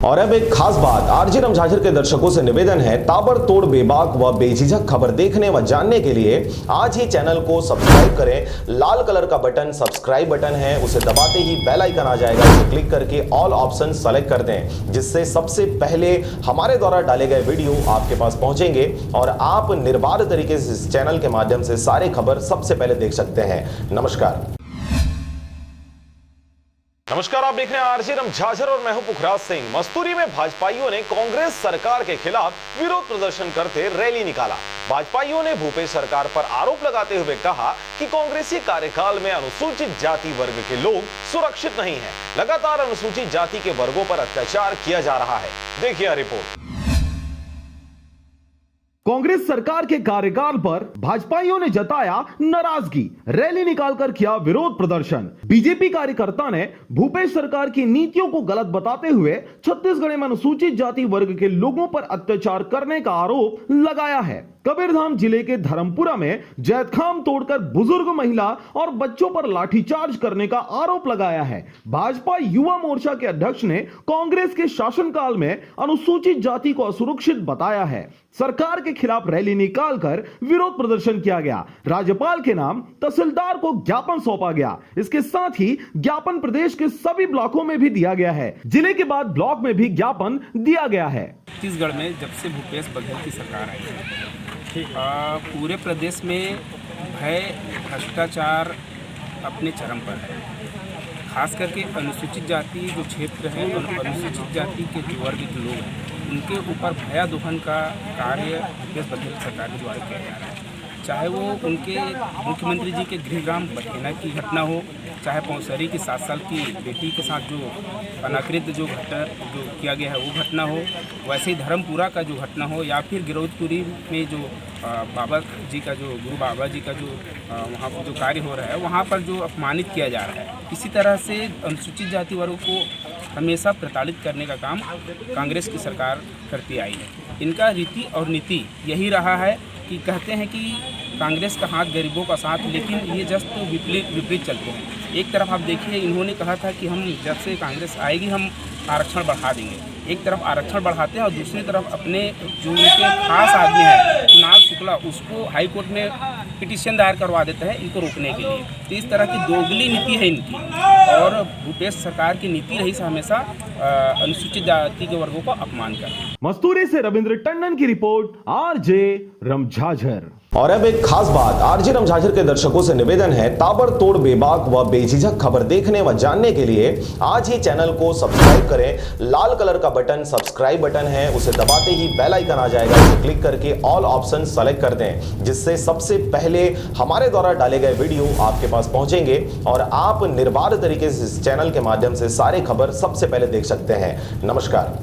और अब एक खास बात, आरजे रमझाझर के दर्शकों से निवेदन है, ताबड़तोड़ बेबाक व बेझिझक खबर देखने व जानने के लिए आज ही चैनल को सब्सक्राइब करें। लाल कलर का बटन सब्सक्राइब बटन है, उसे दबाते ही बेल आइकन आ जाएगा, उसे क्लिक करके ऑल ऑप्शन सेलेक्ट कर दें, जिससे सबसे पहले हमारे द्वारा डाले गए वीडियो आपके पास पहुंचेंगे और आप निर्बाध तरीके से इस चैनल के माध्यम से सारे खबर सबसे पहले देख सकते हैं। नमस्कार। नमस्कार, आप देख रहे हैं आरजे रमझाझर और मैं हूं पुखराज सिंह। मस्तूरी में भाजपाइयों ने कांग्रेस सरकार के खिलाफ विरोध प्रदर्शन करते रैली निकाला। भाजपाइयों ने भूपेश सरकार पर आरोप लगाते हुए कहा कि कांग्रेसी कार्यकाल में अनुसूचित जाति वर्ग के लोग सुरक्षित नहीं हैं। लगातार अनुसूचित जाति के वर्गों पर अत्याचार किया जा रहा है। देखिए रिपोर्ट। कांग्रेस सरकार के कार्यकाल पर भाजपाइयों ने जताया नाराजगी, रैली निकालकर किया विरोध प्रदर्शन। बीजेपी कार्यकर्ता ने भूपेश सरकार की नीतियों को गलत बताते हुए छत्तीसगढ़ में अनुसूचित जाति वर्ग के लोगों पर अत्याचार करने का आरोप लगाया है। कबीरधाम जिले के धर्मपुरा में जैतखाम तोड़कर बुजुर्ग, महिला और बच्चों पर लाठीचार्ज करने का आरोप लगाया है। भाजपा युवा मोर्चा के अध्यक्ष ने कांग्रेस के शासनकाल में अनुसूचित जाति को असुरक्षित बताया है। सरकार के खिलाफ रैली निकालकर विरोध प्रदर्शन किया गया। राज्यपाल के नाम तहसीलदार को ज्ञापन सौंपा गया। इसके साथ ही ज्ञापन प्रदेश के सभी ब्लॉकों में भी दिया गया है। जिले के बाद ब्लॉक में भी ज्ञापन दिया गया है। छत्तीसगढ़ में जब से भूपेश बघेल की सरकार आई है, पूरे प्रदेश में भय, भ्रष्टाचार अपने चरम पर है। खास करके अनुसूचित जाति जो क्षेत्र है और अनुसूचित जाति के जो वर्ग के लोग हैं, उनके ऊपर भयादोहन का कार्य भूपेश बघेल सरकार के द्वारा किया जा रहा है। चाहे वो उनके मुख्यमंत्री जी के गृहग्राम बठेना की घटना हो, चाहे पौसरी की 7 साल की बेटी के साथ जो अनाकृत जो किया गया है वो घटना हो, वैसे ही धर्मपुरा का जो घटना हो, या फिर गिरौदपुरी में जो बाबा जी का जो गुरु बाबा जी का जो वहाँ पर जो कार्य हो रहा है, वहाँ पर जो अपमानित किया जा रहा है। इसी तरह से अनुसूचित जाति वर्ग को हमेशा प्रताड़ित करने का काम कांग्रेस की सरकार करती आई है। इनका रीति और नीति यही रहा है कि कहते हैं कि कांग्रेस का हाथ गरीबों का साथ, लेकिन ये जस्ट विपरीत चलते हैं। एक तरफ आप देखिए, इन्होंने कहा था कि हम जब से कांग्रेस आएगी हम आरक्षण बढ़ा देंगे। एक तरफ आरक्षण बढ़ाते हैं और दूसरी तरफ अपने जो उनके खास आदमी है कुणाल शुक्ला, उसको हाई कोर्ट में पिटीशन दायर करवा देते हैं इनको रोकने के लिए। तो इस तरह की दोगली नीति है इनकी, और भूपेश सरकार की नीति रही हमेशा अनुसूचित जाति के वर्गों को अपमान करना। मस्तूरी से रविंद्र टंडन की रिपोर्ट, आरजे रमझाझर। और अब एक खास बात, आरजे रमझाझर के दर्शकों से निवेदन है, ताबड़तोड़ बेबाक व बेझिझक खबर देखने व जानने के लिए आज ही चैनल को सब्सक्राइब करें। लाल कलर का बटन सब्सक्राइब बटन है, उसे दबाते ही बेल आइकन आ जाएगा, उसे क्लिक करके ऑल ऑप्शन सेलेक्ट कर दें, जिससे सबसे पहले हमारे द्वारा डाले गए वीडियो आपके पास पहुंचेंगे और आप निर्बाध तरीके से इस चैनल के माध्यम से सारे खबर सबसे पहले देख सकते हैं। नमस्कार।